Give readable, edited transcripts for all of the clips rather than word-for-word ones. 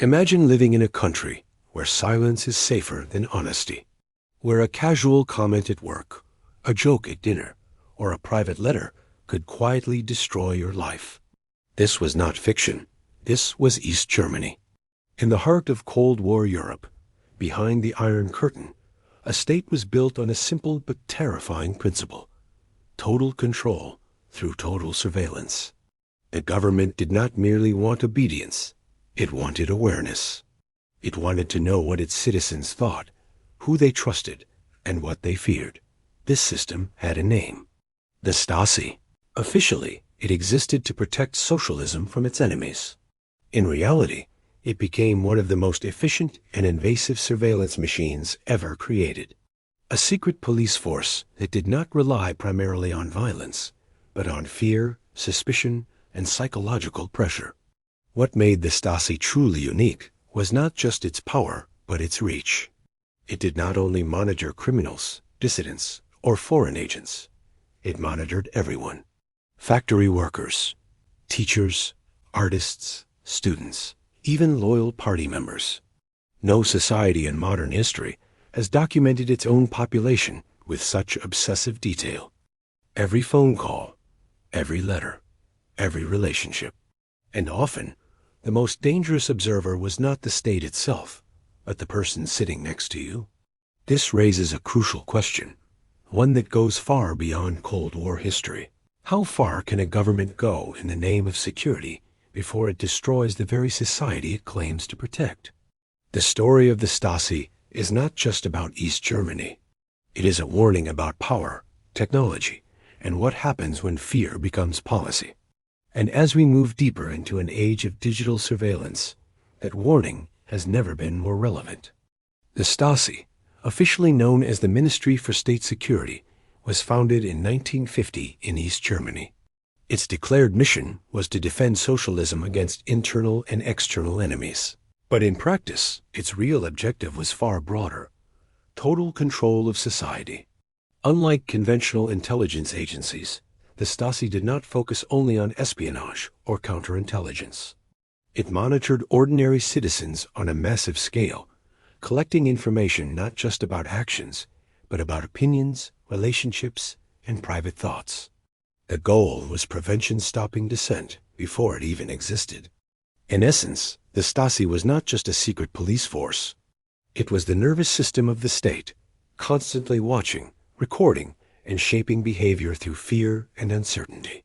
Imagine living in a country where silence is safer than honesty, where a casual comment at work, a joke at dinner, or a private letter could quietly destroy your life. This was not fiction. This was East Germany. In the heart of Cold War Europe, behind the Iron Curtain, a state was built on a simple but terrifying principle: total control through total surveillance. The government did not merely want obedience, it wanted awareness. It wanted to know what its citizens thought, who they trusted, and what they feared. This system had a name: the Stasi. Officially, it existed to protect socialism from its enemies. In reality, it became one of the most efficient and invasive surveillance machines ever created. A secret police force that did not rely primarily on violence, but on fear, suspicion, and psychological pressure. What made the Stasi truly unique was not just its power, but its reach. It did not only monitor criminals, dissidents, or foreign agents. It monitored everyone: factory workers, teachers, artists, students, even loyal party members. No society in modern history has documented its own population with such obsessive detail. Every phone call, every letter, every relationship. And often, the most dangerous observer was not the state itself, but the person sitting next to you. This raises a crucial question, one that goes far beyond Cold War history. How far can a government go in the name of security before it destroys the very society it claims to protect? The story of the Stasi is not just about East Germany. It is a warning about power, technology, and what happens when fear becomes policy. And as we move deeper into an age of digital surveillance, that warning has never been more relevant. The Stasi, officially known as the Ministry for State Security, was founded in 1950 in East Germany. Its declared mission was to defend socialism against internal and external enemies. But in practice, its real objective was far broader: total control of society. Unlike conventional intelligence agencies, the Stasi did not focus only on espionage or counterintelligence. It monitored ordinary citizens on a massive scale, collecting information not just about actions, but about opinions, relationships, and private thoughts. The goal was prevention stopping dissent before it even existed. In essence, the Stasi was not just a secret police force. It was the nervous system of the state, constantly watching, recording, and shaping behavior through fear and uncertainty.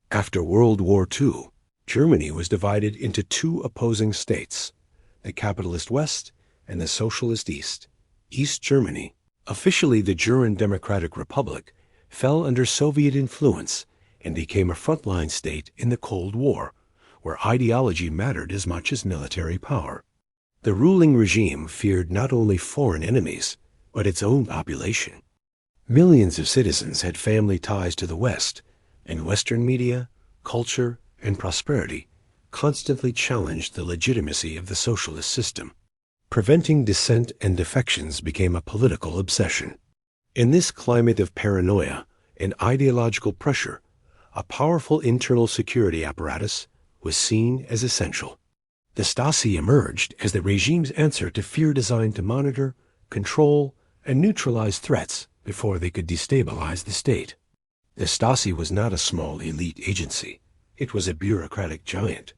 After World War II, Germany was divided into two opposing states: the capitalist West and the socialist East. East Germany, officially the German Democratic Republic, fell under Soviet influence and became a frontline state in the Cold War, where ideology mattered as much as military power. The ruling regime feared not only foreign enemies, but its own population. Millions of citizens had family ties to the West, and Western media, culture, and prosperity constantly challenged the legitimacy of the socialist system. Preventing dissent and defections became a political obsession. In this climate of paranoia and ideological pressure, a powerful internal security apparatus was seen as essential. The Stasi emerged as the regime's answer to fear designed to monitor, control, and neutralize threats before they could destabilize the state. The Stasi was not a small elite agency. It was a bureaucratic giant.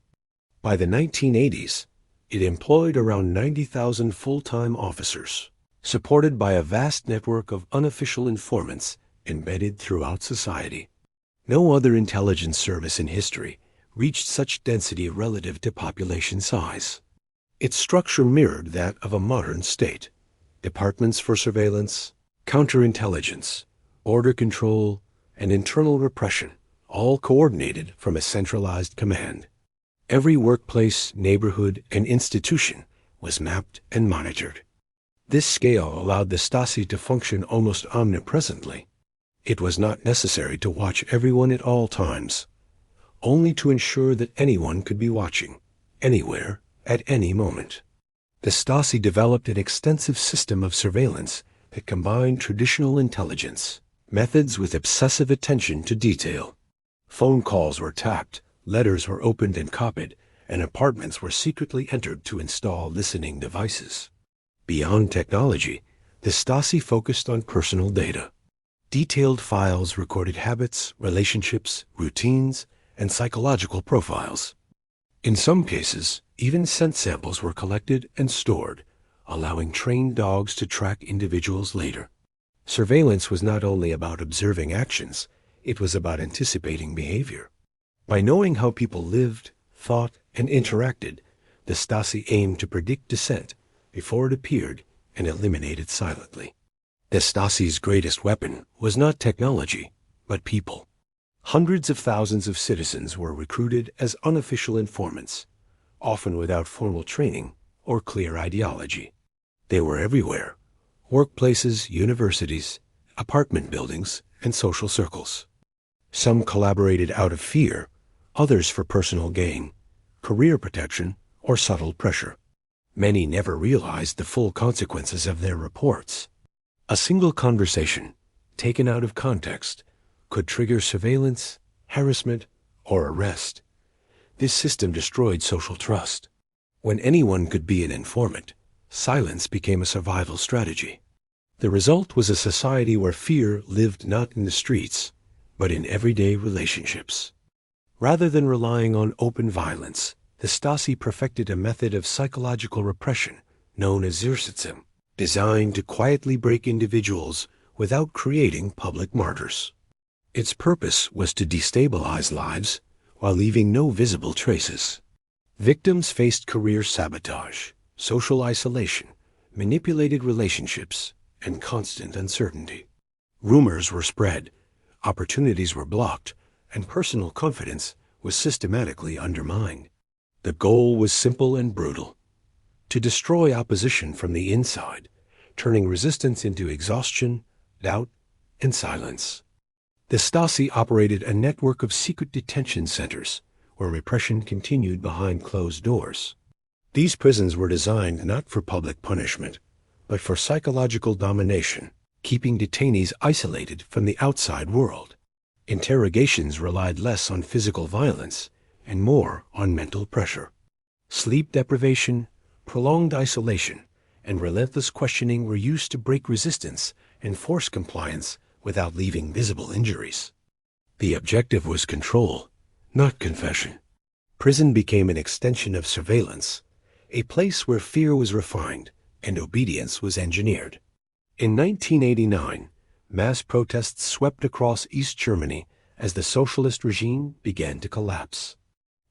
By the 1980s, it employed around 90,000 full-time officers, supported by a vast network of unofficial informants embedded throughout society. No other intelligence service in history reached such density relative to population size. Its structure mirrored that of a modern state: departments for surveillance, counterintelligence, border control, and internal repression, all coordinated from a centralized command. Every workplace, neighborhood, and institution was mapped and monitored. This scale allowed the Stasi to function almost omnipresently. It was not necessary to watch everyone at all times, only to ensure that anyone could be watching, anywhere, at any moment. The Stasi developed an extensive system of surveillance that combined traditional intelligence methods with obsessive attention to detail. Phone calls were tapped, letters were opened and copied, and apartments were secretly entered to install listening devices. Beyond technology, the Stasi focused on personal data. Detailed files recorded habits, relationships, routines, and psychological profiles. In some cases, even scent samples were collected and stored, allowing trained dogs to track individuals later. Surveillance was not only about observing actions, it was about anticipating behavior. By knowing how people lived, thought, and interacted, the Stasi aimed to predict dissent before it appeared and eliminate it silently. The Stasi's greatest weapon was not technology, but people. Hundreds of thousands of citizens were recruited as unofficial informants, often without formal training or clear ideology. They were everywhere: workplaces, universities, apartment buildings, and social circles. Some collaborated out of fear, others for personal gain, career protection, or subtle pressure. Many never realized the full consequences of their reports. A single conversation, taken out of context, could trigger surveillance, harassment, or arrest. This system destroyed social trust. When anyone could be an informant, silence became a survival strategy. The result was a society where fear lived not in the streets, but in everyday relationships. Rather than relying on open violence, the Stasi perfected a method of psychological repression known as Zersitzung, designed to quietly break individuals without creating public martyrs. Its purpose was to destabilize lives while leaving no visible traces. Victims faced career sabotage, social isolation, manipulated relationships, and constant uncertainty. Rumors were spread, opportunities were blocked, and personal confidence was systematically undermined. The goal was simple and brutal: to destroy opposition from the inside, turning resistance into exhaustion, doubt, and silence. The Stasi operated a network of secret detention centers where repression continued behind closed doors. These prisons were designed not for public punishment, but for psychological domination, keeping detainees isolated from the outside world. Interrogations relied less on physical violence and more on mental pressure. Sleep deprivation, prolonged isolation, and relentless questioning were used to break resistance and force compliance without leaving visible injuries. The objective was control, not confession. Prison became an extension of surveillance, a place where fear was refined and obedience was engineered. In 1989, mass protests swept across East Germany as the socialist regime began to collapse.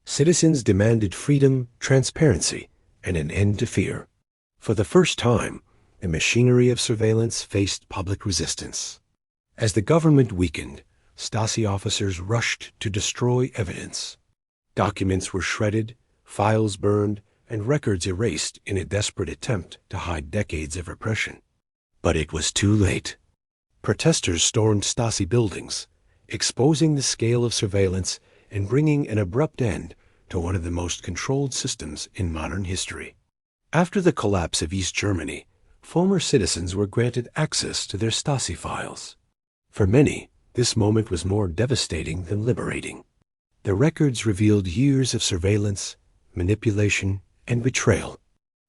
Citizens demanded freedom, transparency, and an end to fear. For the first time, the machinery of surveillance faced public resistance. As the government weakened, Stasi officers rushed to destroy evidence. Documents were shredded, files burned, and records erased in a desperate attempt to hide decades of repression. But it was too late. Protesters stormed Stasi buildings, exposing the scale of surveillance and bringing an abrupt end to one of the most controlled systems in modern history. After the collapse of East Germany, former citizens were granted access to their Stasi files. For many, this moment was more devastating than liberating. The records revealed years of surveillance, manipulation, and betrayal.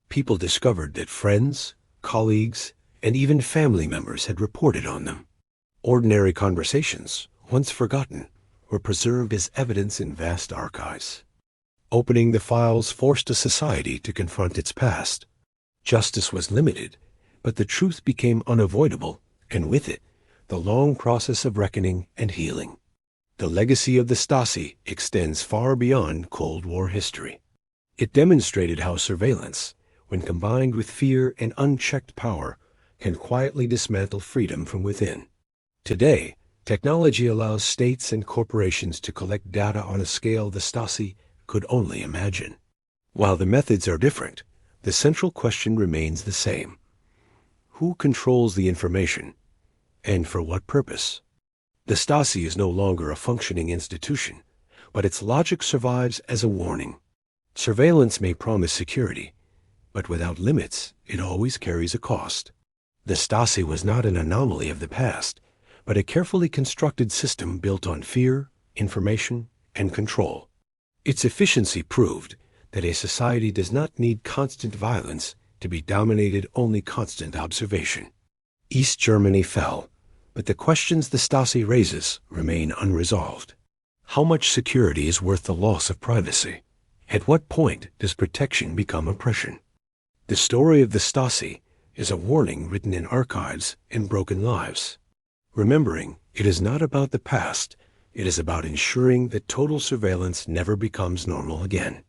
People discovered that friends, colleagues, and even family members had reported on them. Ordinary conversations, once forgotten, were preserved as evidence in vast archives. Opening the files forced a society to confront its past. Justice was limited, but the truth became unavoidable, and with it, the long process of reckoning and healing. The legacy of the Stasi extends far beyond Cold War history. It demonstrated how surveillance, when combined with fear and unchecked power, can quietly dismantle freedom from within. Today, technology allows states and corporations to collect data on a scale the Stasi could only imagine. While the methods are different, the central question remains the same: who controls the information, and for what purpose? The Stasi is no longer a functioning institution, but its logic survives as a warning. Surveillance may promise security, but without limits, it always carries a cost. The Stasi was not an anomaly of the past, but a carefully constructed system built on fear, information, and control. Its efficiency proved that a society does not need constant violence to be dominated, only constant observation. East Germany fell, but the questions the Stasi raises remain unresolved. How much security is worth the loss of privacy? At what point does protection become oppression? The story of the Stasi is a warning written in archives and broken lives. Remembering, it is not about the past, it is about ensuring that total surveillance never becomes normal again.